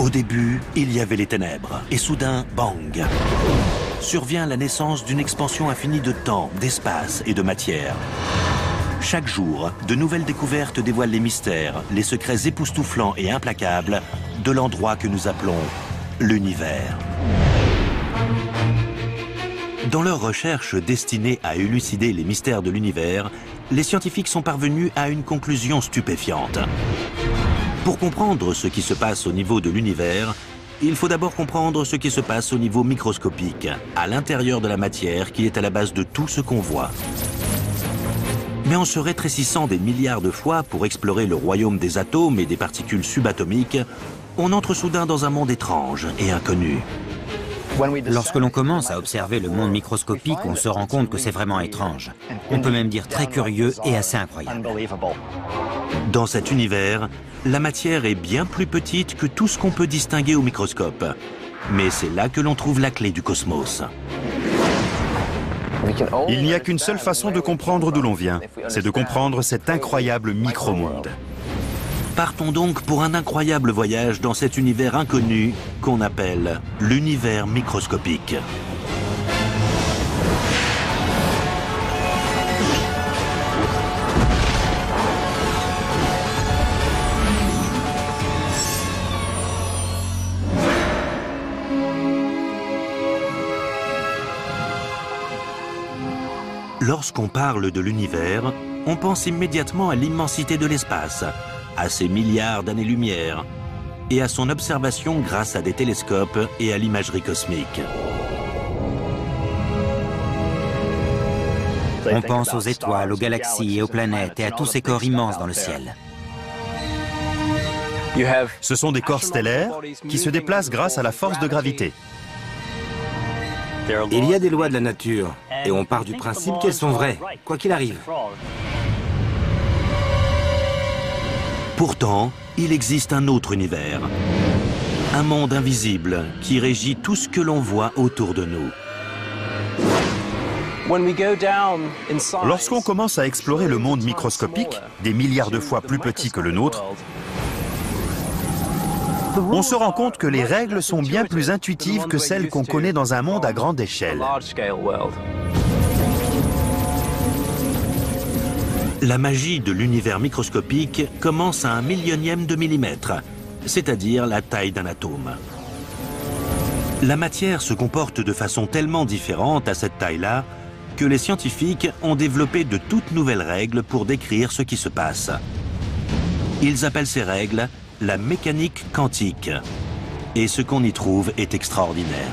Au début, il y avait les ténèbres, et soudain, bang! Survient la naissance d'une expansion infinie de temps, d'espace et de matière. Chaque jour, de nouvelles découvertes dévoilent les mystères, les secrets époustouflants et implacables de l'endroit que nous appelons l'univers. Dans leurs recherches destinées à élucider les mystères de l'univers, les scientifiques sont parvenus à une conclusion stupéfiante. Pour comprendre ce qui se passe au niveau de l'univers, il faut d'abord comprendre ce qui se passe au niveau microscopique, à l'intérieur de la matière qui est à la base de tout ce qu'on voit. Mais en se rétrécissant des milliards de fois pour explorer le royaume des atomes et des particules subatomiques, on entre soudain dans un monde étrange et inconnu. Lorsque l'on commence à observer le monde microscopique, on se rend compte que c'est vraiment étrange. On peut même dire très curieux et assez incroyable. Dans cet univers, la matière est bien plus petite que tout ce qu'on peut distinguer au microscope. Mais c'est là que l'on trouve la clé du cosmos. Il n'y a qu'une seule façon de comprendre d'où l'on vient, c'est de comprendre cet incroyable micro-monde. Partons donc pour un incroyable voyage dans cet univers inconnu qu'on appelle l'univers microscopique. Lorsqu'on parle de l'univers, on pense immédiatement à l'immensité de l'espace, à ses milliards d'années-lumière, et à son observation grâce à des télescopes et à l'imagerie cosmique. On pense aux étoiles, aux galaxies et aux planètes et à tous ces corps immenses dans le ciel. Ce sont des corps stellaires qui se déplacent grâce à la force de gravité. Il y a des lois de la nature, et on part du principe qu'elles sont vraies, quoi qu'il arrive. Pourtant, il existe un autre univers. Un monde invisible qui régit tout ce que l'on voit autour de nous. Lorsqu'on commence à explorer le monde microscopique, des milliards de fois plus petit que le nôtre, on se rend compte que les règles sont bien plus intuitives que celles qu'on connaît dans un monde à grande échelle. La magie de l'univers microscopique commence à 1 millionième de millimètre, c'est-à-dire la taille d'un atome. La matière se comporte de façon tellement différente à cette taille-là que les scientifiques ont développé de toutes nouvelles règles pour décrire ce qui se passe. Ils appellent ces règles la mécanique quantique. Et ce qu'on y trouve est extraordinaire.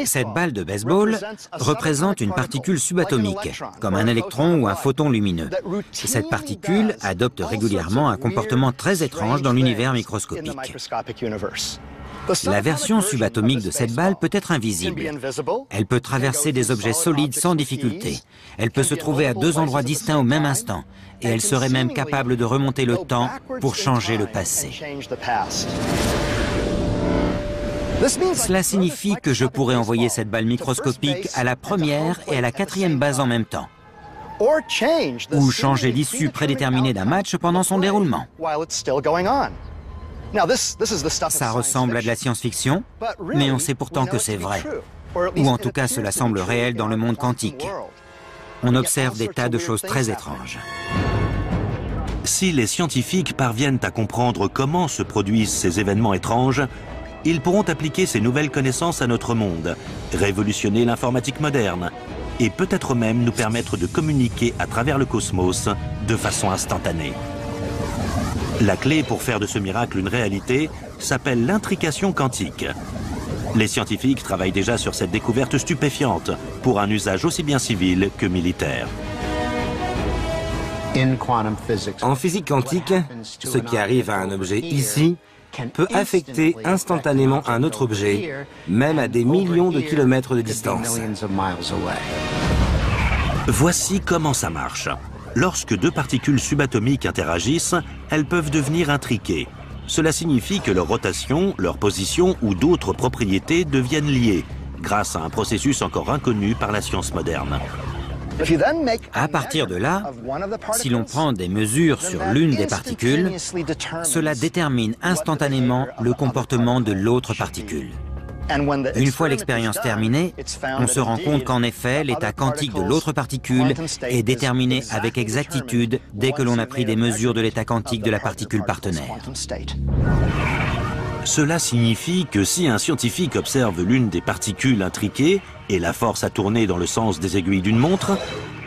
Cette balle de baseball représente une particule subatomique, comme un électron ou un photon lumineux. Cette particule adopte régulièrement un comportement très étrange dans l'univers microscopique. La version subatomique de cette balle peut être invisible. Elle peut traverser des objets solides sans difficulté. Elle peut se trouver à 2 endroits distincts au même instant. Et elle serait même capable de remonter le temps pour changer le passé. Cela signifie que je pourrais envoyer cette balle microscopique à la première et à la 4e base en même temps. Ou changer l'issue prédéterminée d'un match pendant son déroulement. Ça ressemble à de la science-fiction, mais on sait pourtant que c'est vrai. Ou en tout cas, cela semble réel dans le monde quantique. On observe des tas de choses très étranges. Si les scientifiques parviennent à comprendre comment se produisent ces événements étranges, ils pourront appliquer ces nouvelles connaissances à notre monde, révolutionner l'informatique moderne, et peut-être même nous permettre de communiquer à travers le cosmos de façon instantanée. La clé pour faire de ce miracle une réalité s'appelle l'intrication quantique. Les scientifiques travaillent déjà sur cette découverte stupéfiante pour un usage aussi bien civil que militaire. En physique quantique, ce qui arrive à un objet ici peut affecter instantanément un autre objet, même à des millions de kilomètres de distance. Voici comment ça marche. Lorsque 2 particules subatomiques interagissent, elles peuvent devenir intriquées. Cela signifie que leur rotation, leur position ou d'autres propriétés deviennent liées, grâce à un processus encore inconnu par la science moderne. À partir de là, si l'on prend des mesures sur l'une des particules, cela détermine instantanément le comportement de l'autre particule. Une fois l'expérience terminée, on se rend compte qu'en effet, l'état quantique de l'autre particule est déterminé avec exactitude dès que l'on a pris des mesures de l'état quantique de la particule partenaire. Cela signifie que si un scientifique observe l'une des particules intriquées et la force à tourner dans le sens des aiguilles d'une montre,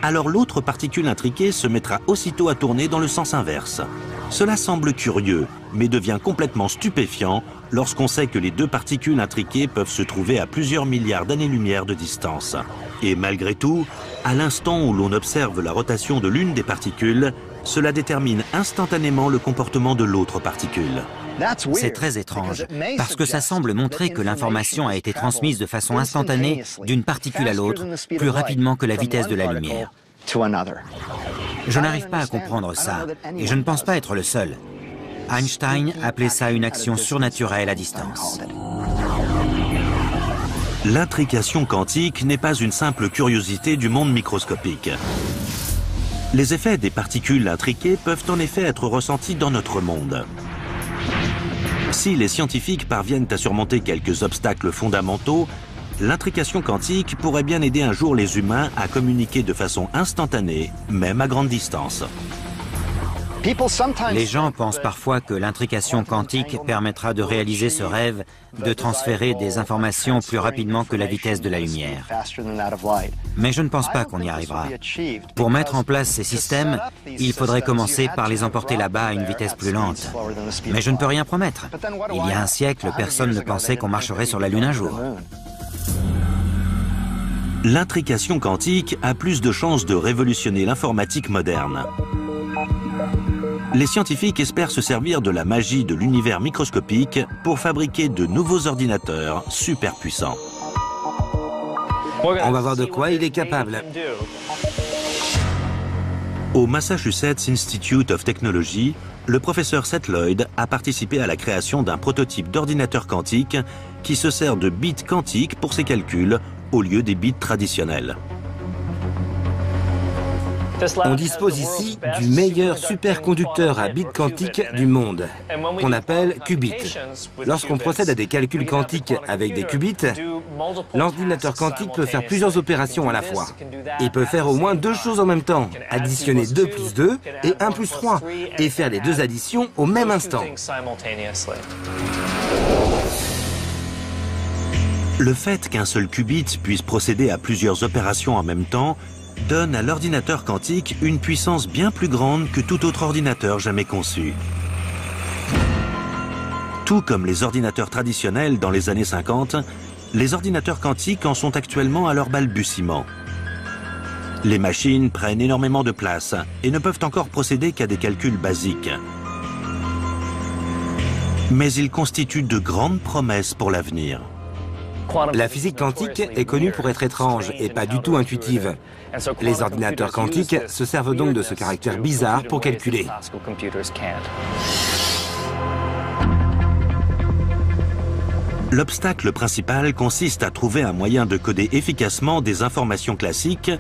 alors l'autre particule intriquée se mettra aussitôt à tourner dans le sens inverse. Cela semble curieux, mais devient complètement stupéfiant lorsqu'on sait que les deux particules intriquées peuvent se trouver à plusieurs milliards d'années-lumière de distance. Et malgré tout, à l'instant où l'on observe la rotation de l'une des particules, cela détermine instantanément le comportement de l'autre particule. C'est très étrange, parce que ça semble montrer que l'information a été transmise de façon instantanée d'une particule à l'autre, plus rapidement que la vitesse de la lumière. Je n'arrive pas à comprendre ça, et je ne pense pas être le seul. Einstein appelait ça une action surnaturelle à distance. L'intrication quantique n'est pas une simple curiosité du monde microscopique. Les effets des particules intriquées peuvent en effet être ressentis dans notre monde. Si les scientifiques parviennent à surmonter quelques obstacles fondamentaux, l'intrication quantique pourrait bien aider un jour les humains à communiquer de façon instantanée, même à grande distance. Les gens pensent parfois que l'intrication quantique permettra de réaliser ce rêve de transférer des informations plus rapidement que la vitesse de la lumière. Mais je ne pense pas qu'on y arrivera. Pour mettre en place ces systèmes, il faudrait commencer par les emporter là-bas à une vitesse plus lente. Mais je ne peux rien promettre. Il y a un siècle, personne ne pensait qu'on marcherait sur la Lune un jour. L'intrication quantique a plus de chances de révolutionner l'informatique moderne. Les scientifiques espèrent se servir de la magie de l'univers microscopique pour fabriquer de nouveaux ordinateurs super puissants. On va voir de quoi il est capable. Au Massachusetts Institute of Technology, le professeur Seth Lloyd a participé à la création d'un prototype d'ordinateur quantique qui se sert de bits quantiques pour ses calculs au lieu des bits traditionnels. On dispose ici du meilleur superconducteur à bits quantiques du monde, qu'on appelle qubit. Lorsqu'on procède à des calculs quantiques avec des qubits, l'ordinateur quantique peut faire plusieurs opérations à la fois. Il peut faire au moins deux choses en même temps, additionner 2 plus 2 et 1 plus 3, et faire les deux additions au même instant. Le fait qu'un seul qubit puisse procéder à plusieurs opérations en même temps donne à l'ordinateur quantique une puissance bien plus grande que tout autre ordinateur jamais conçu. Tout comme les ordinateurs traditionnels dans les années 50, les ordinateurs quantiques en sont actuellement à leur balbutiement. Les machines prennent énormément de place et ne peuvent encore procéder qu'à des calculs basiques. Mais ils constituent de grandes promesses pour l'avenir. La physique quantique est connue pour être étrange et pas du tout intuitive. Les ordinateurs quantiques se servent donc de ce caractère bizarre pour calculer. L'obstacle principal consiste à trouver un moyen de coder efficacement des informations classiques,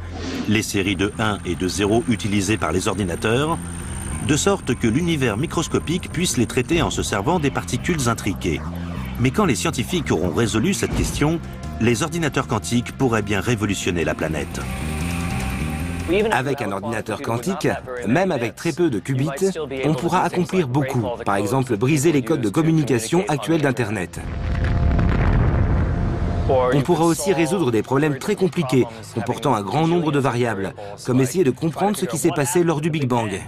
les séries de 1 et de 0 utilisées par les ordinateurs, de sorte que l'univers microscopique puisse les traiter en se servant des particules intriquées. Mais quand les scientifiques auront résolu cette question, les ordinateurs quantiques pourraient bien révolutionner la planète. Avec un ordinateur quantique, même avec très peu de qubits, on pourra accomplir beaucoup. Par exemple, briser les codes de communication actuels d'Internet. On pourra aussi résoudre des problèmes très compliqués, comportant un grand nombre de variables, comme essayer de comprendre ce qui s'est passé lors du Big Bang.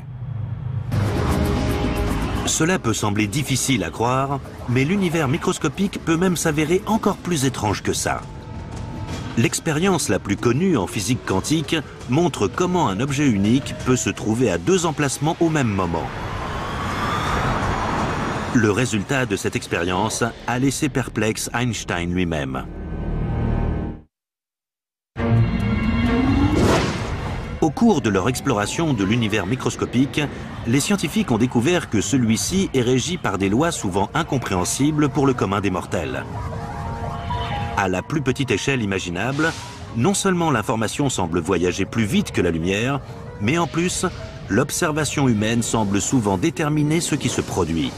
Cela peut sembler difficile à croire, mais l'univers microscopique peut même s'avérer encore plus étrange que ça. L'expérience la plus connue en physique quantique montre comment un objet unique peut se trouver à deux emplacements au même moment. Le résultat de cette expérience a laissé perplexe Einstein lui-même. Au cours de leur exploration de l'univers microscopique, les scientifiques ont découvert que celui-ci est régi par des lois souvent incompréhensibles pour le commun des mortels. À la plus petite échelle imaginable, Non seulement l'information semble voyager plus vite que la lumière, mais en plus, l'observation humaine semble souvent déterminer ce qui se produit.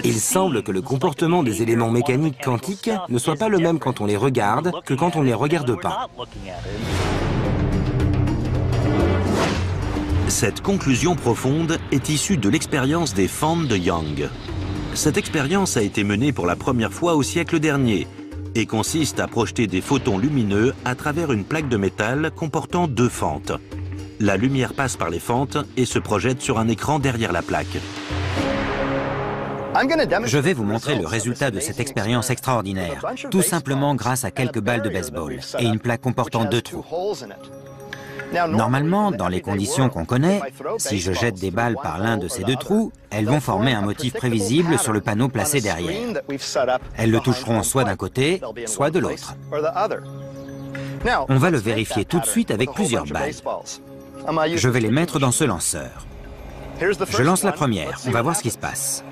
Il semble que le comportement des éléments mécaniques quantiques ne soit pas le même quand on les regarde que quand on ne les regarde pas. Cette conclusion profonde est issue de l'expérience des fentes de Young. Cette expérience a été menée pour la première fois au siècle dernier et consiste à projeter des photons lumineux à travers une plaque de métal comportant 2 fentes. La lumière passe par les fentes et se projette sur un écran derrière la plaque. Je vais vous montrer le résultat de cette expérience extraordinaire, tout simplement grâce à quelques balles de baseball et une plaque comportant 2 trous. Normalement, dans les conditions qu'on connaît, si je jette des balles par l'un de ces 2 trous, elles vont former un motif prévisible sur le panneau placé derrière. Elles le toucheront soit d'un côté, soit de l'autre. On va le vérifier tout de suite avec plusieurs balles. Je vais les mettre dans ce lanceur. Je lance la première, on va voir ce qui se passe.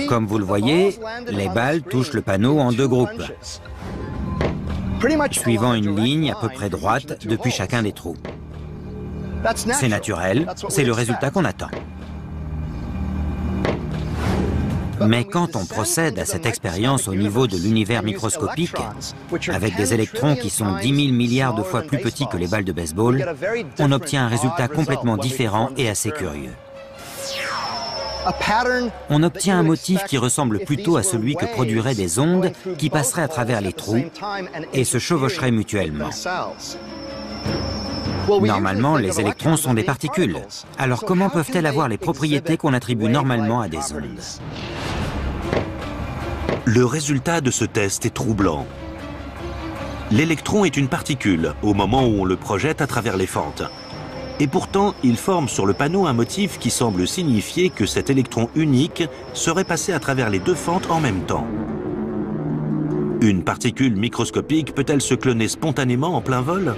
Comme vous le voyez, les balles touchent le panneau en 2 groupes, suivant une ligne à peu près droite depuis chacun des trous. C'est naturel, c'est le résultat qu'on attend. Mais quand on procède à cette expérience au niveau de l'univers microscopique, avec des électrons qui sont 10 000 milliards de fois plus petits que les balles de baseball, on obtient un résultat complètement différent et assez curieux. On obtient un motif qui ressemble plutôt à celui que produiraient des ondes qui passeraient à travers les trous et se chevaucheraient mutuellement. Normalement, les électrons sont des particules. Alors comment peuvent-elles avoir les propriétés qu'on attribue normalement à des ondes? Le résultat de ce test est troublant. L'électron est une particule au moment où on le projette à travers les fentes. Et pourtant, il forme sur le panneau un motif qui semble signifier que cet électron unique serait passé à travers les 2 fentes en même temps. Une particule microscopique peut-elle se cloner spontanément en plein vol?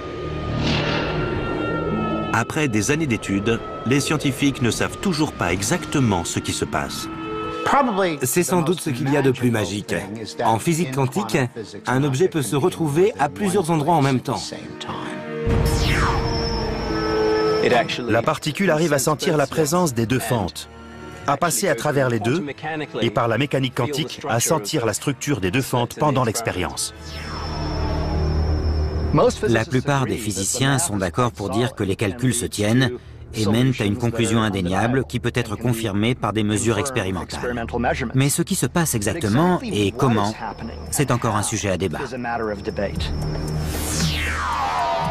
Après des années d'études, les scientifiques ne savent toujours pas exactement ce qui se passe. C'est sans doute ce qu'il y a de plus magique. En physique quantique, un objet peut se retrouver à plusieurs endroits en même temps. La particule arrive à sentir la présence des 2 fentes, à passer à travers les 2 et par la mécanique quantique à sentir la structure des 2 fentes pendant l'expérience. La plupart des physiciens sont d'accord pour dire que les calculs se tiennent et mènent à une conclusion indéniable qui peut être confirmée par des mesures expérimentales. Mais ce qui se passe exactement et comment, c'est encore un sujet à débat.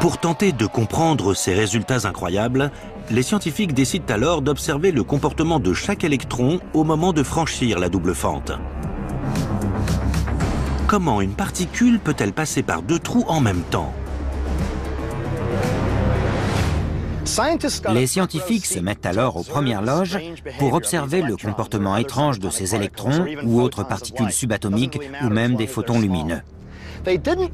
Pour tenter de comprendre ces résultats incroyables, les scientifiques décident alors d'observer le comportement de chaque électron au moment de franchir la double fente. Comment une particule peut-elle passer par 2 trous en même temps? Les scientifiques se mettent alors aux premières loges pour observer le comportement étrange de ces électrons ou autres particules subatomiques ou même des photons lumineux.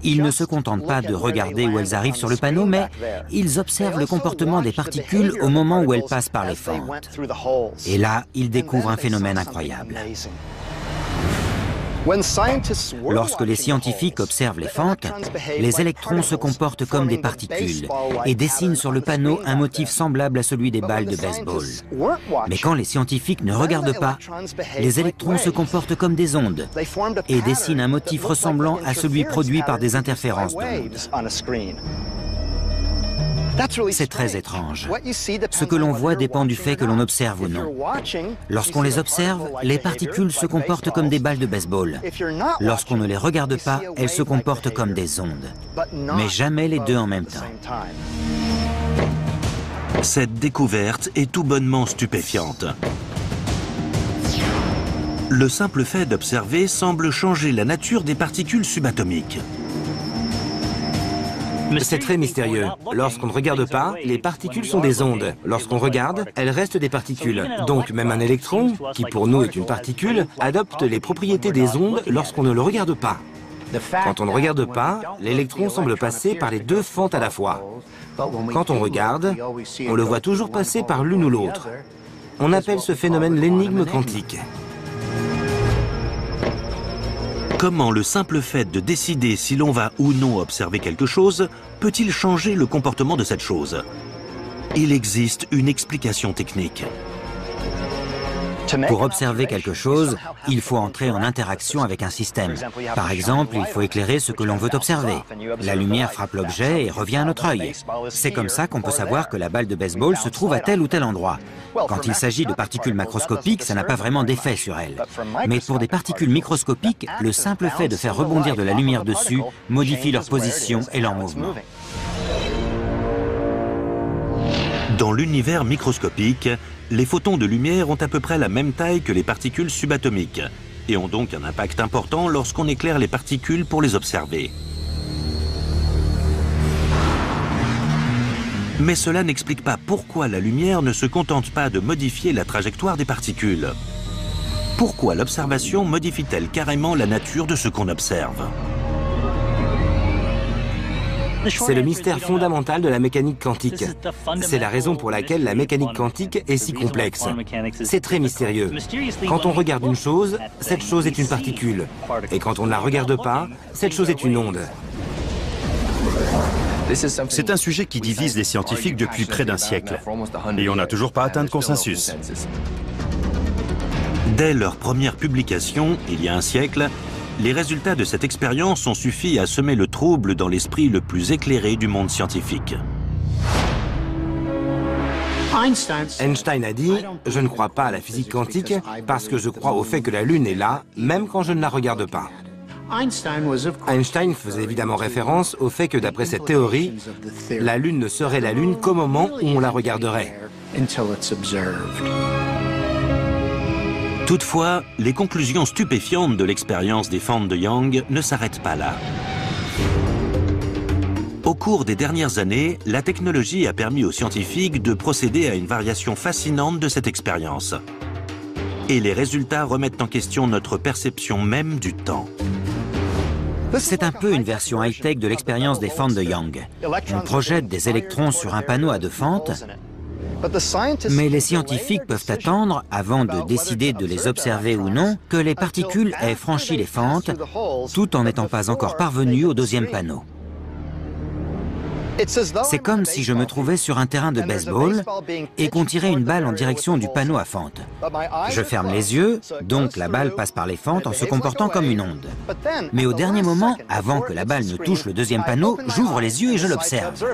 Ils ne se contentent pas de regarder où elles arrivent sur le panneau, mais ils observent le comportement des particules au moment où elles passent par les fentes. Et là, ils découvrent un phénomène incroyable. Lorsque les scientifiques observent les fentes, les électrons se comportent comme des particules et dessinent sur le panneau un motif semblable à celui des balles de baseball. Mais quand les scientifiques ne regardent pas, les électrons se comportent comme des ondes et dessinent un motif ressemblant à celui produit par des interférences d'ondes. C'est très étrange. Ce que l'on voit dépend du fait que l'on observe ou non. Lorsqu'on les observe, les particules se comportent comme des balles de baseball. Lorsqu'on ne les regarde pas, elles se comportent comme des ondes. Mais jamais les 2 en même temps. Cette découverte est tout bonnement stupéfiante. Le simple fait d'observer semble changer la nature des particules subatomiques. C'est très mystérieux. Lorsqu'on ne regarde pas, les particules sont des ondes. Lorsqu'on regarde, elles restent des particules. Donc même un électron, qui pour nous est une particule, adopte les propriétés des ondes lorsqu'on ne le regarde pas. Quand on ne regarde pas, l'électron semble passer par les deux fentes à la fois. Quand on regarde, on le voit toujours passer par l'une ou l'autre. On appelle ce phénomène l'énigme quantique. Comment le simple fait de décider si l'on va ou non observer quelque chose peut-il changer le comportement de cette chose? Il existe une explication technique. Pour observer quelque chose, il faut entrer en interaction avec un système. Par exemple, il faut éclairer ce que l'on veut observer. La lumière frappe l'objet et revient à notre œil. C'est comme ça qu'on peut savoir que la balle de baseball se trouve à tel ou tel endroit. Quand il s'agit de particules macroscopiques, ça n'a pas vraiment d'effet sur elles. Mais pour des particules microscopiques, le simple fait de faire rebondir de la lumière dessus modifie leur position et leur mouvement. Dans l'univers microscopique, les photons de lumière ont à peu près la même taille que les particules subatomiques et ont donc un impact important lorsqu'on éclaire les particules pour les observer. Mais cela n'explique pas pourquoi la lumière ne se contente pas de modifier la trajectoire des particules. Pourquoi l'observation modifie-t-elle carrément la nature de ce qu'on observe? C'est le mystère fondamental de la mécanique quantique. C'est la raison pour laquelle la mécanique quantique est si complexe. C'est très mystérieux. Quand on regarde une chose, cette chose est une particule. Et quand on ne la regarde pas, cette chose est une onde. C'est un sujet qui divise les scientifiques depuis près d'un siècle. Et on n'a toujours pas atteint de consensus. Dès leur première publication, il y a un siècle, les résultats de cette expérience ont suffi à semer le trouble dans l'esprit le plus éclairé du monde scientifique. Einstein a dit « Je ne crois pas à la physique quantique parce que je crois au fait que la Lune est là, même quand je ne la regarde pas. » Einstein faisait évidemment référence au fait que d'après cette théorie, la Lune ne serait la Lune qu'au moment où on la regarderait. Toutefois, les conclusions stupéfiantes de l'expérience des fentes de Young ne s'arrêtent pas là. Au cours des dernières années, la technologie a permis aux scientifiques de procéder à une variation fascinante de cette expérience. Et les résultats remettent en question notre perception même du temps. C'est un peu une version high-tech de l'expérience des fentes de Young. On projette des électrons sur un panneau à deux fentes, mais les scientifiques peuvent attendre, avant de décider de les observer ou non, que les particules aient franchi les fentes, tout en n'étant pas encore parvenues au deuxième panneau. C'est comme si je me trouvais sur un terrain de baseball et qu'on tirait une balle en direction du panneau à fentes. Je ferme les yeux, donc la balle passe par les fentes en se comportant comme une onde. Mais au dernier moment, avant que la balle ne touche le deuxième panneau, j'ouvre les yeux et je l'observe.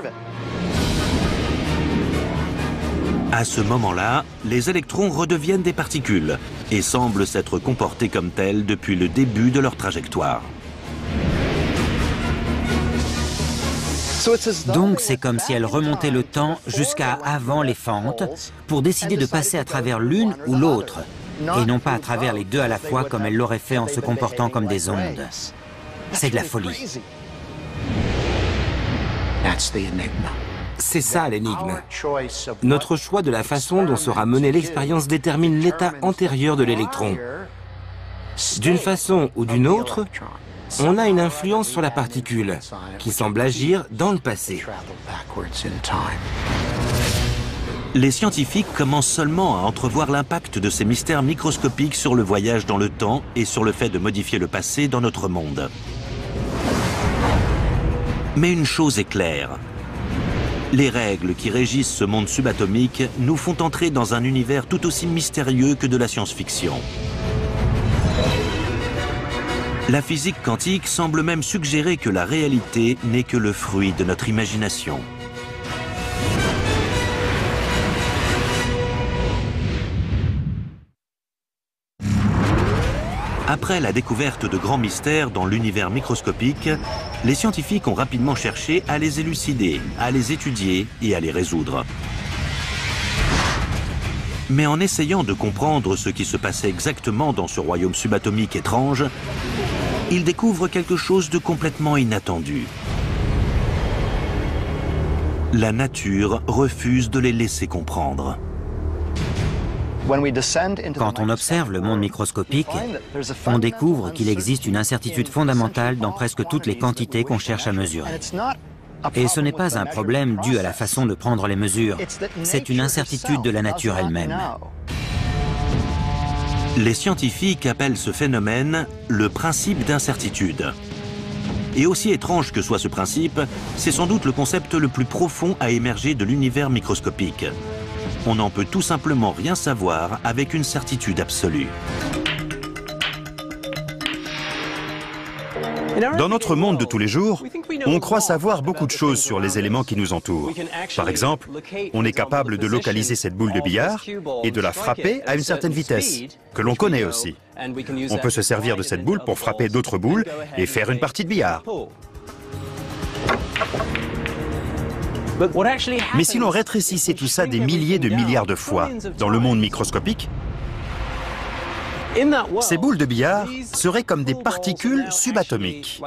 À ce moment-là, les électrons redeviennent des particules et semblent s'être comportés comme tels depuis le début de leur trajectoire. Donc c'est comme si elles remontaient le temps jusqu'à avant les fentes pour décider de passer à travers l'une ou l'autre, et non pas à travers les deux à la fois comme elles l'auraient fait en se comportant comme des ondes. C'est de la folie. C'est ça l'énigme. Notre choix de la façon dont sera menée l'expérience détermine l'état antérieur de l'électron. D'une façon ou d'une autre, on a une influence sur la particule, qui semble agir dans le passé. Les scientifiques commencent seulement à entrevoir l'impact de ces mystères microscopiques sur le voyage dans le temps et sur le fait de modifier le passé dans notre monde. Mais une chose est claire. Les règles qui régissent ce monde subatomique nous font entrer dans un univers tout aussi mystérieux que de la science-fiction. La physique quantique semble même suggérer que la réalité n'est que le fruit de notre imagination. Après la découverte de grands mystères dans l'univers microscopique, les scientifiques ont rapidement cherché à les élucider, à les étudier et à les résoudre. Mais en essayant de comprendre ce qui se passait exactement dans ce royaume subatomique étrange, ils découvrent quelque chose de complètement inattendu. La nature refuse de les laisser comprendre. Quand on observe le monde microscopique, on découvre qu'il existe une incertitude fondamentale dans presque toutes les quantités qu'on cherche à mesurer. Et ce n'est pas un problème dû à la façon de prendre les mesures, c'est une incertitude de la nature elle-même. Les scientifiques appellent ce phénomène le principe d'incertitude. Et aussi étrange que soit ce principe, c'est sans doute le concept le plus profond à émerger de l'univers microscopique. On n'en peut tout simplement rien savoir avec une certitude absolue. Dans notre monde de tous les jours, on croit savoir beaucoup de choses sur les éléments qui nous entourent. Par exemple, on est capable de localiser cette boule de billard et de la frapper à une certaine vitesse, que l'on connaît aussi. On peut se servir de cette boule pour frapper d'autres boules et faire une partie de billard. Mais si l'on rétrécissait tout ça des milliers de milliards de fois dans le monde microscopique, ces boules de billard seraient comme des particules subatomiques.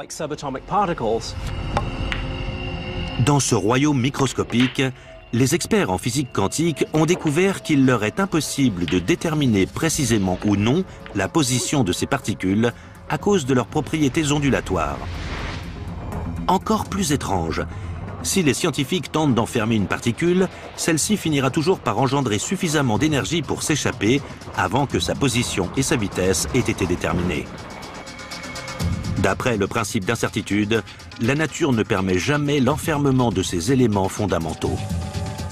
Dans ce royaume microscopique, les experts en physique quantique ont découvert qu'il leur est impossible de déterminer précisément ou non la position de ces particules à cause de leurs propriétés ondulatoires. Encore plus étrange, si les scientifiques tentent d'enfermer une particule, celle-ci finira toujours par engendrer suffisamment d'énergie pour s'échapper avant que sa position et sa vitesse aient été déterminées. D'après le principe d'incertitude, la nature ne permet jamais l'enfermement de ces éléments fondamentaux.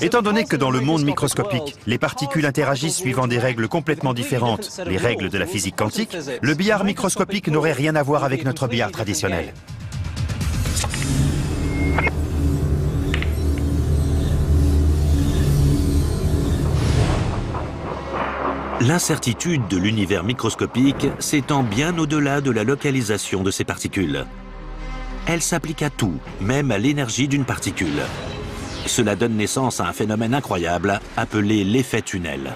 Étant donné que dans le monde microscopique, les particules interagissent suivant des règles complètement différentes, les règles de la physique quantique, le billard microscopique n'aurait rien à voir avec notre billard traditionnel. L'incertitude de l'univers microscopique s'étend bien au-delà de la localisation de ces particules. Elle s'applique à tout, même à l'énergie d'une particule. Cela donne naissance à un phénomène incroyable appelé l'effet tunnel.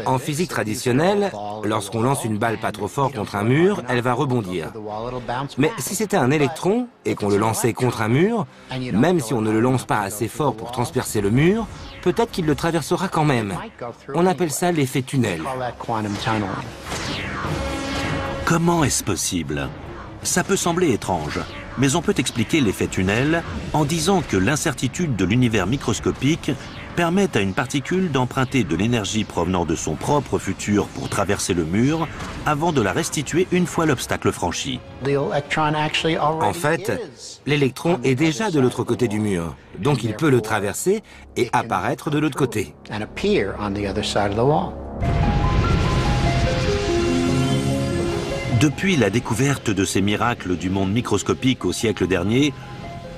En physique traditionnelle, lorsqu'on lance une balle pas trop fort contre un mur, elle va rebondir. Mais si c'était un électron et qu'on le lançait contre un mur, même si on ne le lance pas assez fort pour transpercer le mur, peut-être qu'il le traversera quand même. On appelle ça l'effet tunnel. Comment est-ce possible? Ça peut sembler étrange, mais on peut expliquer l'effet tunnel en disant que l'incertitude de l'univers microscopique permet à une particule d'emprunter de l'énergie provenant de son propre futur pour traverser le mur avant de la restituer une fois l'obstacle franchi. En fait, l'électron est déjà de l'autre côté du mur, donc il peut le traverser et apparaître de l'autre côté. Depuis la découverte de ces miracles du monde microscopique au siècle dernier,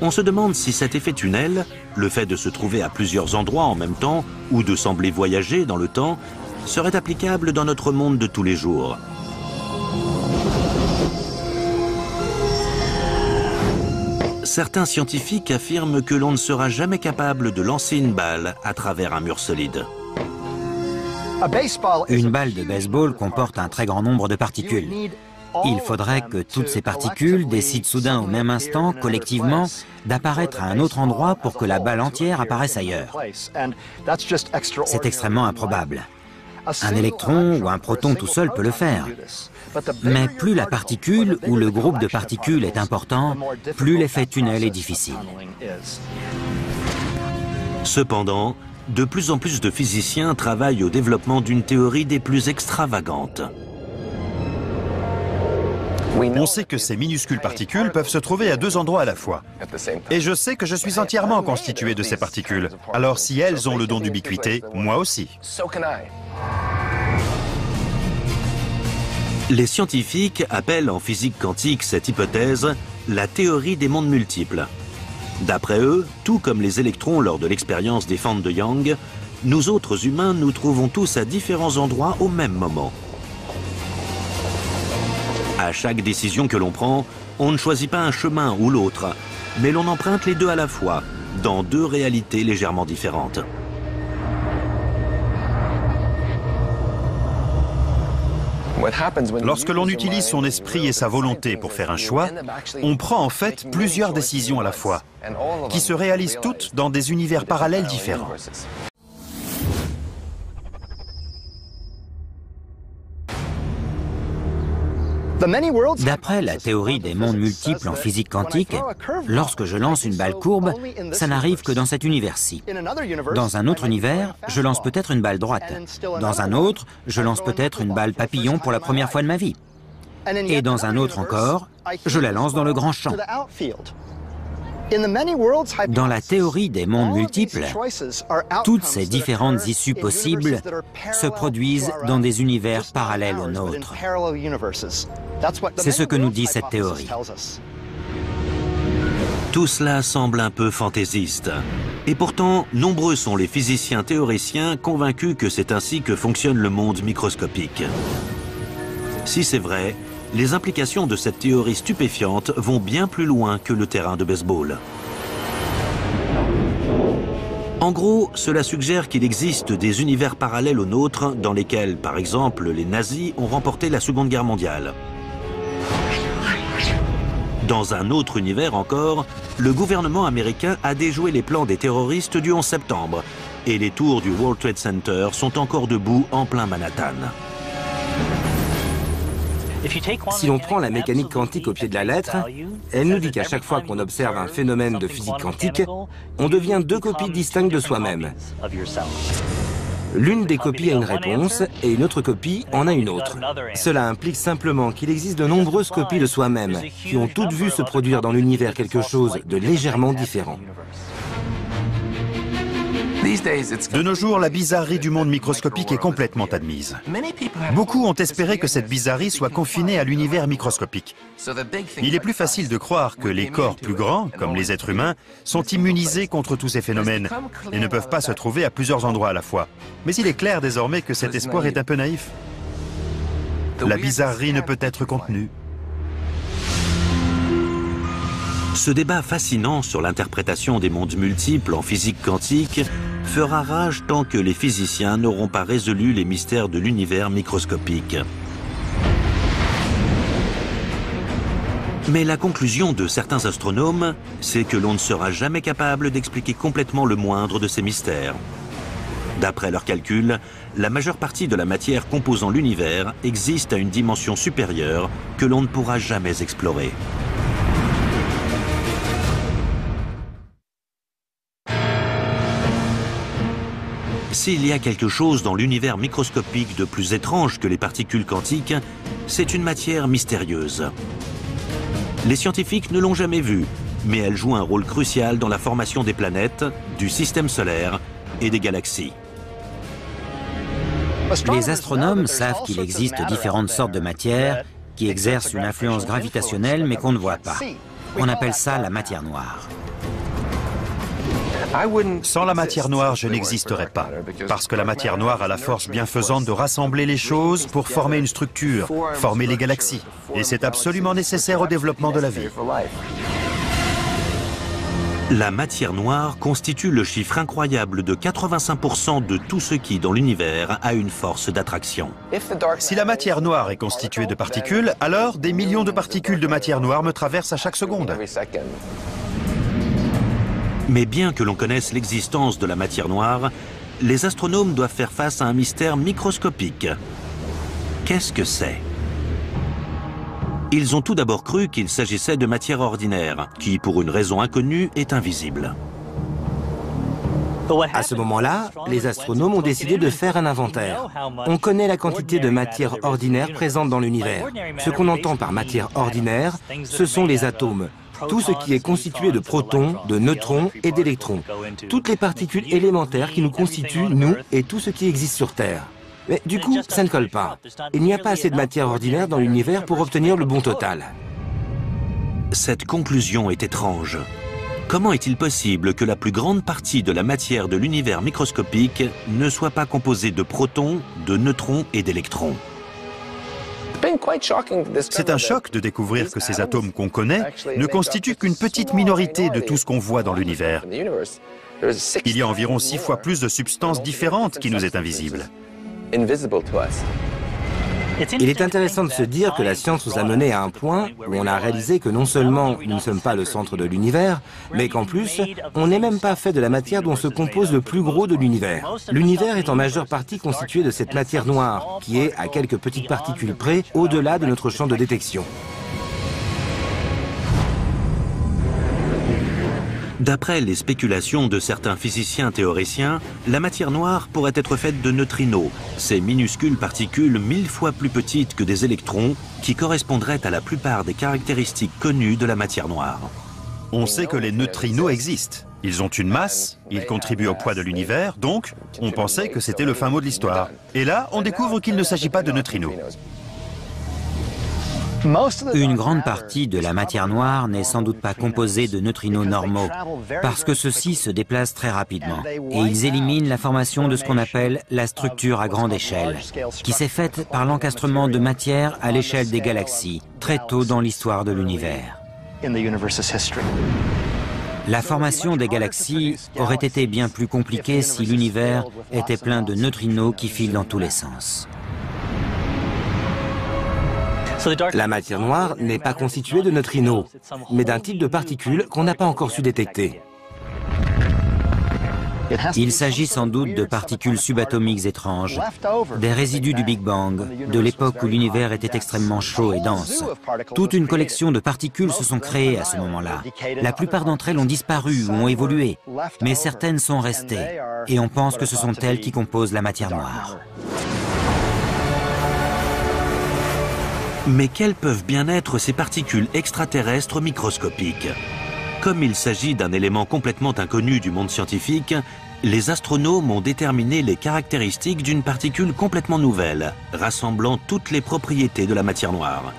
on se demande si cet effet tunnel, le fait de se trouver à plusieurs endroits en même temps ou de sembler voyager dans le temps, serait applicable dans notre monde de tous les jours. Certains scientifiques affirment que l'on ne sera jamais capable de lancer une balle à travers un mur solide. Une balle de baseball comporte un très grand nombre de particules. Il faudrait que toutes ces particules décident soudain au même instant, collectivement, d'apparaître à un autre endroit pour que la balle entière apparaisse ailleurs. C'est extrêmement improbable. Un électron ou un proton tout seul peut le faire. Mais plus la particule ou le groupe de particules est important, plus l'effet tunnel est difficile. Cependant, de plus en plus de physiciens travaillent au développement d'une théorie des plus extravagantes. On sait que ces minuscules particules peuvent se trouver à deux endroits à la fois. Et je sais que je suis entièrement constitué de ces particules. Alors si elles ont le don d'ubiquité, moi aussi. Les scientifiques appellent en physique quantique cette hypothèse la théorie des mondes multiples. D'après eux, tout comme les électrons lors de l'expérience des fentes de Young, nous autres humains nous trouvons tous à différents endroits au même moment. À chaque décision que l'on prend, on ne choisit pas un chemin ou l'autre, mais l'on emprunte les deux à la fois, dans deux réalités légèrement différentes. Lorsque l'on utilise son esprit et sa volonté pour faire un choix, on prend en fait plusieurs décisions à la fois, qui se réalisent toutes dans des univers parallèles différents. D'après la théorie des mondes multiples en physique quantique, lorsque je lance une balle courbe, ça n'arrive que dans cet univers-ci. Dans un autre univers, je lance peut-être une balle droite. Dans un autre, je lance peut-être une balle papillon pour la première fois de ma vie. Et dans un autre encore, je la lance dans le grand champ. Dans la théorie des mondes multiples, toutes ces différentes issues possibles se produisent dans des univers parallèles aux nôtres. C'est ce que nous dit cette théorie. Tout cela semble un peu fantaisiste. Et pourtant, nombreux sont les physiciens théoriciens convaincus que c'est ainsi que fonctionne le monde microscopique. Si c'est vrai, les implications de cette théorie stupéfiante vont bien plus loin que le terrain de baseball. En gros, cela suggère qu'il existe des univers parallèles aux nôtres dans lesquels, par exemple, les nazis ont remporté la Seconde Guerre mondiale. Dans un autre univers encore, le gouvernement américain a déjoué les plans des terroristes du 11 septembre et les tours du World Trade Center sont encore debout en plein Manhattan. Si l'on prend la mécanique quantique au pied de la lettre, elle nous dit qu'à chaque fois qu'on observe un phénomène de physique quantique, on devient deux copies distinctes de soi-même. L'une des copies a une réponse et une autre copie en a une autre. Cela implique simplement qu'il existe de nombreuses copies de soi-même qui ont toutes vu se produire dans l'univers quelque chose de légèrement différent. De nos jours, la bizarrerie du monde microscopique est complètement admise. Beaucoup ont espéré que cette bizarrerie soit confinée à l'univers microscopique. Il est plus facile de croire que les corps plus grands, comme les êtres humains, sont immunisés contre tous ces phénomènes et ne peuvent pas se trouver à plusieurs endroits à la fois. Mais il est clair désormais que cet espoir est un peu naïf. La bizarrerie ne peut être contenue. Ce débat fascinant sur l'interprétation des mondes multiples en physique quantique fera rage tant que les physiciens n'auront pas résolu les mystères de l'univers microscopique. Mais la conclusion de certains astronomes, c'est que l'on ne sera jamais capable d'expliquer complètement le moindre de ces mystères. D'après leurs calculs, la majeure partie de la matière composant l'univers existe à une dimension supérieure que l'on ne pourra jamais explorer. S'il y a quelque chose dans l'univers microscopique de plus étrange que les particules quantiques, c'est une matière mystérieuse. Les scientifiques ne l'ont jamais vue, mais elle joue un rôle crucial dans la formation des planètes, du système solaire et des galaxies. Les astronomes savent qu'il existe différentes sortes de matières qui exercent une influence gravitationnelle mais qu'on ne voit pas. On appelle ça la matière noire. Sans la matière noire, je n'existerais pas, parce que la matière noire a la force bienfaisante de rassembler les choses pour former une structure, former les galaxies. Et c'est absolument nécessaire au développement de la vie. La matière noire constitue le chiffre incroyable de 85% de tout ce qui, dans l'univers, a une force d'attraction. Si la matière noire est constituée de particules, alors des millions de particules de matière noire me traversent à chaque seconde. Mais bien que l'on connaisse l'existence de la matière noire, les astronomes doivent faire face à un mystère microscopique. Qu'est-ce que c'est? Ils ont tout d'abord cru qu'il s'agissait de matière ordinaire, qui, pour une raison inconnue, est invisible. À ce moment-là, les astronomes ont décidé de faire un inventaire. On connaît la quantité de matière ordinaire présente dans l'univers. Ce qu'on entend par matière ordinaire, ce sont les atomes. Tout ce qui est constitué de protons, de neutrons et d'électrons. Toutes les particules élémentaires qui nous constituent, nous, et tout ce qui existe sur Terre. Mais du coup, ça ne colle pas. Il n'y a pas assez de matière ordinaire dans l'univers pour obtenir le bon total. Cette conclusion est étrange. Comment est-il possible que la plus grande partie de la matière de l'univers microscopique ne soit pas composée de protons, de neutrons et d'électrons? C'est un choc de découvrir que ces atomes qu'on connaît ne constituent qu'une petite minorité de tout ce qu'on voit dans l'univers. Il y a environ 6 fois plus de substances différentes qui nous est invisible. Il est intéressant de se dire que la science nous a menés à un point où on a réalisé que non seulement nous ne sommes pas le centre de l'univers, mais qu'en plus, on n'est même pas fait de la matière dont se compose le plus gros de l'univers. L'univers est en majeure partie constitué de cette matière noire, qui est, à quelques petites particules près, au-delà de notre champ de détection. D'après les spéculations de certains physiciens théoriciens, la matière noire pourrait être faite de neutrinos, ces minuscules particules 1000 fois plus petites que des électrons qui correspondraient à la plupart des caractéristiques connues de la matière noire. On sait que les neutrinos existent. Ils ont une masse, ils contribuent au poids de l'univers, donc on pensait que c'était le fin mot de l'histoire. Et là, on découvre qu'il ne s'agit pas de neutrinos. Une grande partie de la matière noire n'est sans doute pas composée de neutrinos normaux, parce que ceux-ci se déplacent très rapidement, et ils éliminent la formation de ce qu'on appelle la structure à grande échelle, qui s'est faite par l'encastrement de matière à l'échelle des galaxies, très tôt dans l'histoire de l'univers. La formation des galaxies aurait été bien plus compliquée si l'univers était plein de neutrinos qui filent dans tous les sens. La matière noire n'est pas constituée de neutrinos, mais d'un type de particules qu'on n'a pas encore su détecter. Il s'agit sans doute de particules subatomiques étranges, des résidus du Big Bang, de l'époque où l'univers était extrêmement chaud et dense. Toute une collection de particules se sont créées à ce moment-là. La plupart d'entre elles ont disparu ou ont évolué, mais certaines sont restées, et on pense que ce sont elles qui composent la matière noire. Mais quelles peuvent bien être ces particules extraterrestres microscopiques? Comme il s'agit d'un élément complètement inconnu du monde scientifique, les astronomes ont déterminé les caractéristiques d'une particule complètement nouvelle, rassemblant toutes les propriétés de la matière noire.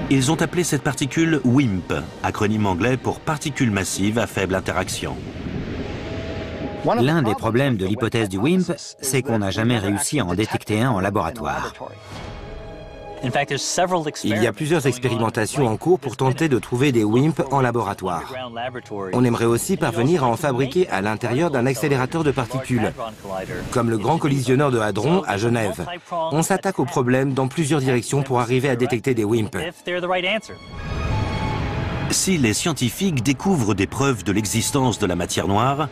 Ils ont appelé cette particule WIMP, acronyme anglais pour particules massives à faible interaction. L'un des problèmes de l'hypothèse du WIMP, c'est qu'on n'a jamais réussi à en détecter un en laboratoire. Il y a plusieurs expérimentations en cours pour tenter de trouver des WIMP en laboratoire. On aimerait aussi parvenir à en fabriquer à l'intérieur d'un accélérateur de particules, comme le Grand Collisionneur de Hadron à Genève. On s'attaque au problème dans plusieurs directions pour arriver à détecter des WIMP. Si les scientifiques découvrent des preuves de l'existence de la matière noire,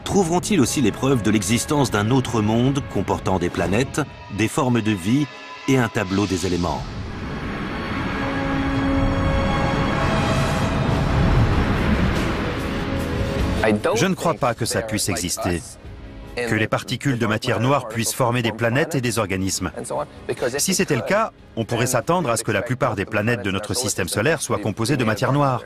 trouveront-ils aussi les preuves de l'existence d'un autre monde comportant des planètes, des formes de vie et un tableau des éléments? Je ne crois pas que ça puisse exister, que les particules de matière noire puissent former des planètes et des organismes. Si c'était le cas, on pourrait s'attendre à ce que la plupart des planètes de notre système solaire soient composées de matière noire.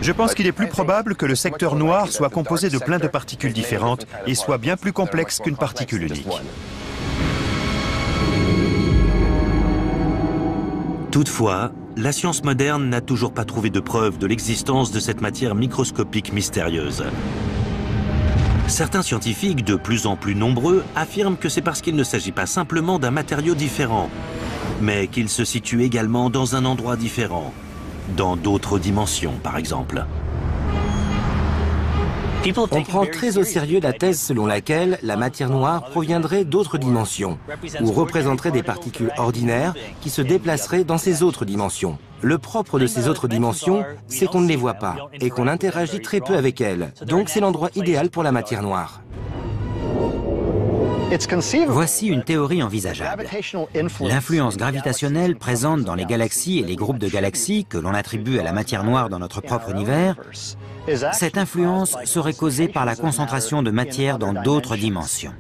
Je pense qu'il est plus probable que le secteur noir soit composé de plein de particules différentes et soit bien plus complexe qu'une particule unique. Toutefois, la science moderne n'a toujours pas trouvé de preuve de l'existence de cette matière microscopique mystérieuse. Certains scientifiques, de plus en plus nombreux, affirment que c'est parce qu'il ne s'agit pas simplement d'un matériau différent, mais qu'il se situe également dans un endroit différent, dans d'autres dimensions par exemple. On prend très au sérieux la thèse selon laquelle la matière noire proviendrait d'autres dimensions, ou représenterait des particules ordinaires qui se déplaceraient dans ces autres dimensions. Le propre de ces autres dimensions, c'est qu'on ne les voit pas, et qu'on interagit très peu avec elles. Donc c'est l'endroit idéal pour la matière noire. Voici une théorie envisageable. L'influence gravitationnelle présente dans les galaxies et les groupes de galaxies que l'on attribue à la matière noire dans notre propre univers, cette influence serait causée par la concentration de matière dans d'autres dimensions.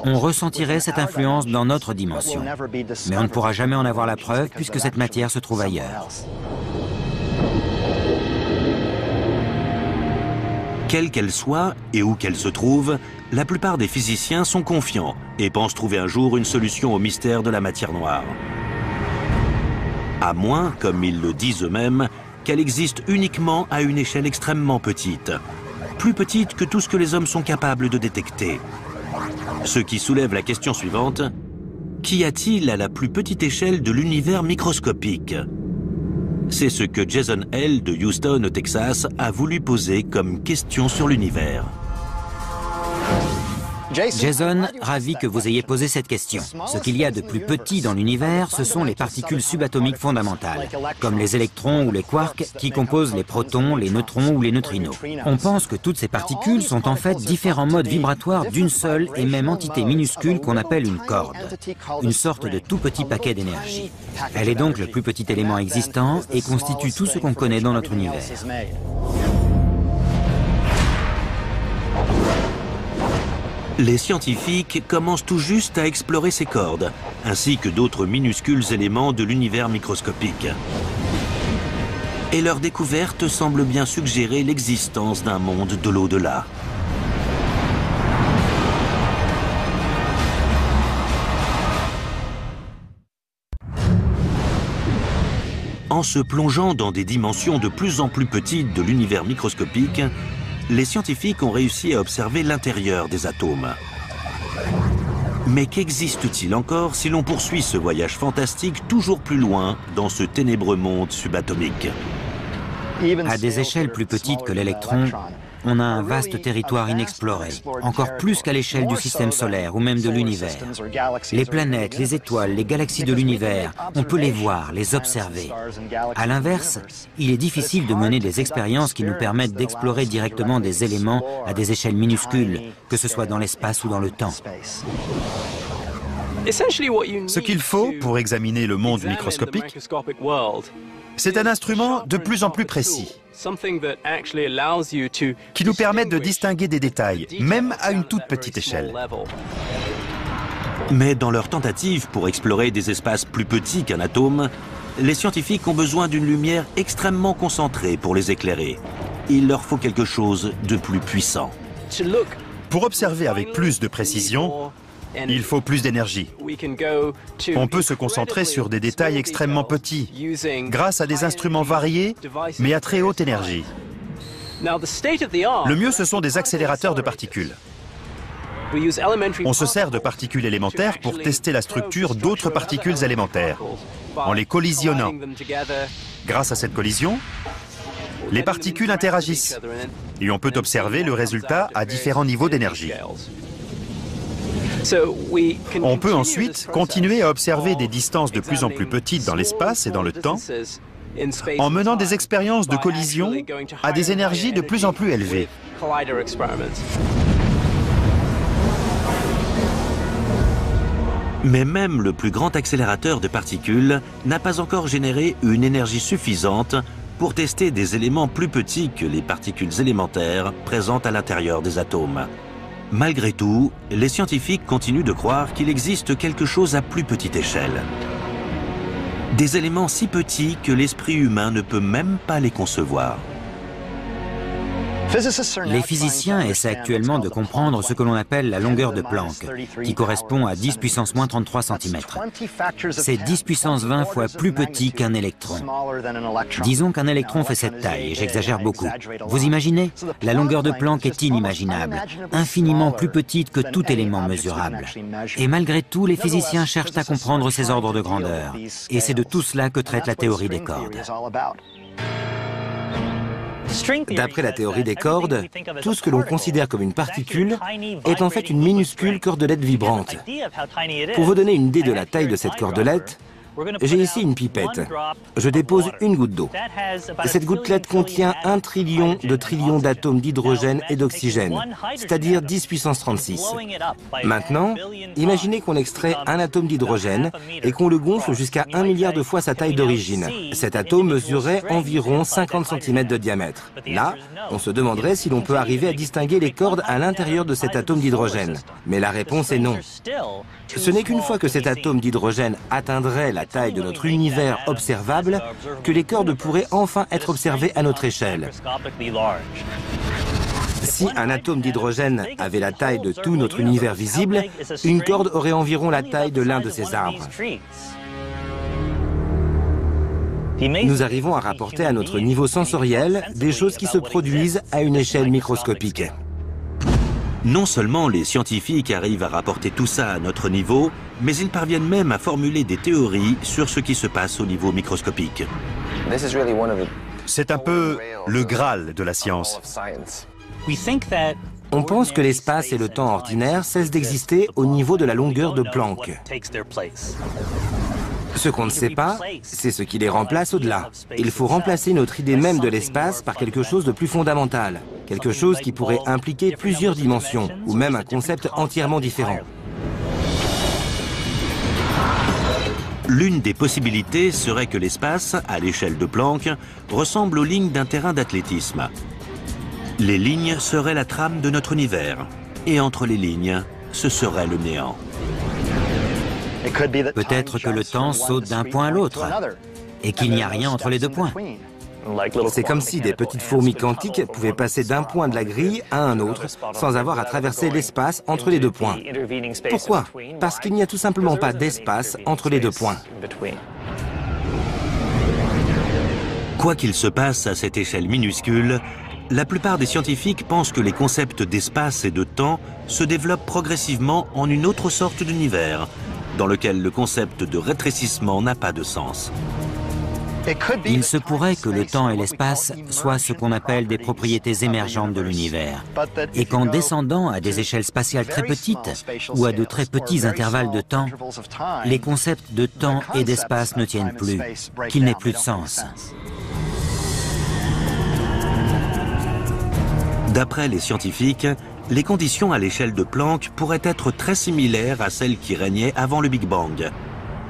On ressentirait cette influence dans notre dimension, mais on ne pourra jamais en avoir la preuve puisque cette matière se trouve ailleurs. Quelle qu'elle soit et où qu'elle se trouve, la plupart des physiciens sont confiants et pensent trouver un jour une solution au mystère de la matière noire. À moins, comme ils le disent eux-mêmes, qu'elle existe uniquement à une échelle extrêmement petite, plus petite que tout ce que les hommes sont capables de détecter. Ce qui soulève la question suivante: qu'y a-t-il à la plus petite échelle de l'univers microscopique? C'est ce que Jason Hale de Houston au Texas a voulu poser comme question sur l'univers. Jason, ravi que vous ayez posé cette question. Ce qu'il y a de plus petit dans l'univers, ce sont les particules subatomiques fondamentales, comme les électrons ou les quarks qui composent les protons, les neutrons ou les neutrinos. On pense que toutes ces particules sont en fait différents modes vibratoires d'une seule et même entité minuscule qu'on appelle une corde, une sorte de tout petit paquet d'énergie. Elle est donc le plus petit élément existant et constitue tout ce qu'on connaît dans notre univers. Les scientifiques commencent tout juste à explorer ces cordes, ainsi que d'autres minuscules éléments de l'univers microscopique. Et leur découverte semble bien suggérer l'existence d'un monde de l'au-delà. En se plongeant dans des dimensions de plus en plus petites de l'univers microscopique, les scientifiques ont réussi à observer l'intérieur des atomes. Mais qu'existe-t-il encore si l'on poursuit ce voyage fantastique toujours plus loin dans ce ténébreux monde subatomique? À des échelles plus petites que l'électron, on a un vaste territoire inexploré, encore plus qu'à l'échelle du système solaire ou même de l'univers. Les planètes, les étoiles, les galaxies de l'univers, on peut les voir, les observer. À l'inverse, il est difficile de mener des expériences qui nous permettent d'explorer directement des éléments à des échelles minuscules, que ce soit dans l'espace ou dans le temps. Ce qu'il faut pour examiner le monde microscopique, c'est un instrument de plus en plus précis, qui nous permet de distinguer des détails, même à une toute petite échelle. Mais dans leur tentative pour explorer des espaces plus petits qu'un atome, les scientifiques ont besoin d'une lumière extrêmement concentrée pour les éclairer. Il leur faut quelque chose de plus puissant. Pour observer avec plus de précision, il faut plus d'énergie. On peut se concentrer sur des détails extrêmement petits, grâce à des instruments variés, mais à très haute énergie. Le mieux, ce sont des accélérateurs de particules. On se sert de particules élémentaires pour tester la structure d'autres particules élémentaires, en les collisionnant. Grâce à cette collision, les particules interagissent, et on peut observer le résultat à différents niveaux d'énergie. On peut ensuite continuer à observer des distances de plus en plus petites dans l'espace et dans le temps, en menant des expériences de collision à des énergies de plus en plus élevées. Mais même le plus grand accélérateur de particules n'a pas encore généré une énergie suffisante pour tester des éléments plus petits que les particules élémentaires présentes à l'intérieur des atomes. Malgré tout, les scientifiques continuent de croire qu'il existe quelque chose à plus petite échelle. Des éléments si petits que l'esprit humain ne peut même pas les concevoir. Les physiciens essaient actuellement de comprendre ce que l'on appelle la longueur de Planck, qui correspond à 10 puissance moins 33 cm. C'est 10 puissance 20 fois plus petit qu'un électron. Disons qu'un électron fait cette taille, et j'exagère beaucoup. Vous imaginez? La longueur de Planck est inimaginable, infiniment plus petite que tout élément mesurable. Et malgré tout, les physiciens cherchent à comprendre ces ordres de grandeur. Et c'est de tout cela que traite la théorie des cordes. D'après la théorie des cordes, tout ce que l'on considère comme une particule est en fait une minuscule cordelette vibrante. Pour vous donner une idée de la taille de cette cordelette, j'ai ici une pipette. Je dépose une goutte d'eau. Cette gouttelette contient 1 trillion de trillions d'atomes d'hydrogène et d'oxygène, c'est-à-dire 10 puissance 36. Maintenant, imaginez qu'on extrait un atome d'hydrogène et qu'on le gonfle jusqu'à 1 milliard de fois sa taille d'origine. Cet atome mesurerait environ 50 cm de diamètre. Là, on se demanderait si l'on peut arriver à distinguer les cordes à l'intérieur de cet atome d'hydrogène. Mais la réponse est non. Ce n'est qu'une fois que cet atome d'hydrogène atteindrait la taille de notre univers observable que les cordes pourraient enfin être observées à notre échelle. Si un atome d'hydrogène avait la taille de tout notre univers visible, une corde aurait environ la taille de l'un de ces arbres. Nous arrivons à rapporter à notre niveau sensoriel des choses qui se produisent à une échelle microscopique. Non seulement les scientifiques arrivent à rapporter tout ça à notre niveau, mais ils parviennent même à formuler des théories sur ce qui se passe au niveau microscopique. C'est un peu le Graal de la science. On pense que l'espace et le temps ordinaire cessent d'exister au niveau de la longueur de Planck. Ce qu'on ne sait pas, c'est ce qui les remplace au-delà. Il faut remplacer notre idée même de l'espace par quelque chose de plus fondamental, quelque chose qui pourrait impliquer plusieurs dimensions, ou même un concept entièrement différent. L'une des possibilités serait que l'espace, à l'échelle de Planck, ressemble aux lignes d'un terrain d'athlétisme. Les lignes seraient la trame de notre univers, et entre les lignes, ce serait le néant. Peut-être que le temps saute d'un point à l'autre, et qu'il n'y a rien entre les deux points. C'est comme si des petites fourmis quantiques pouvaient passer d'un point de la grille à un autre sans avoir à traverser l'espace entre les deux points. Pourquoi? Parce qu'il n'y a tout simplement pas d'espace entre les deux points. Quoi qu'il se passe à cette échelle minuscule, la plupart des scientifiques pensent que les concepts d'espace et de temps se développent progressivement en une autre sorte d'univers, dans lequel le concept de rétrécissement n'a pas de sens. Il se pourrait que le temps et l'espace soient ce qu'on appelle des propriétés émergentes de l'univers, et qu'en descendant à des échelles spatiales très petites ou à de très petits intervalles de temps, les concepts de temps et d'espace ne tiennent plus, qu'ils n'aient plus de sens. D'après les scientifiques, les conditions à l'échelle de Planck pourraient être très similaires à celles qui régnaient avant le Big Bang,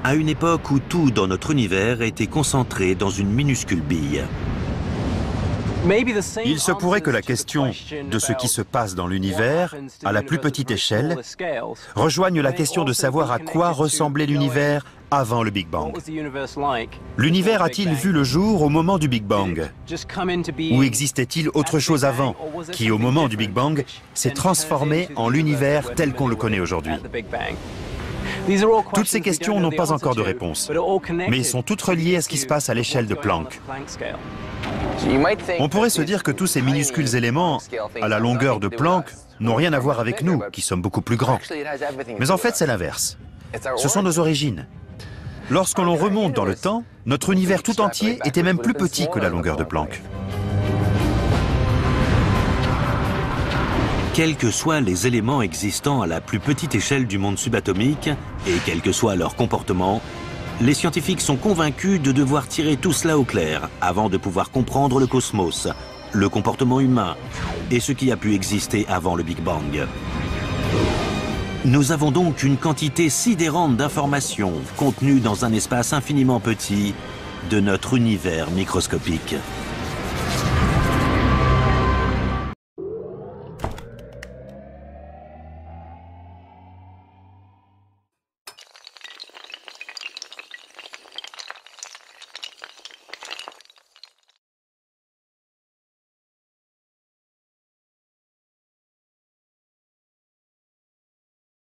à une époque où tout dans notre univers était concentré dans une minuscule bille. Il se pourrait que la question de ce qui se passe dans l'univers, à la plus petite échelle, rejoigne la question de savoir à quoi ressemblait l'univers avant le Big Bang. L'univers a-t-il vu le jour au moment du Big Bang? Ou existait-il autre chose avant, qui au moment du Big Bang s'est transformé en l'univers tel qu'on le connaît aujourd'hui? Toutes ces questions n'ont pas encore de réponse, mais sont toutes reliées à ce qui se passe à l'échelle de Planck. On pourrait se dire que tous ces minuscules éléments, à la longueur de Planck, n'ont rien à voir avec nous, qui sommes beaucoup plus grands. Mais en fait, c'est l'inverse. Ce sont nos origines. Lorsque l'on remonte dans le temps, notre univers tout entier était même plus petit que la longueur de Planck. Quels que soient les éléments existants à la plus petite échelle du monde subatomique, et quel que soit leur comportement, les scientifiques sont convaincus de devoir tirer tout cela au clair avant de pouvoir comprendre le cosmos, le comportement humain et ce qui a pu exister avant le Big Bang. Nous avons donc une quantité sidérante d'informations contenues dans un espace infiniment petit de notre univers microscopique.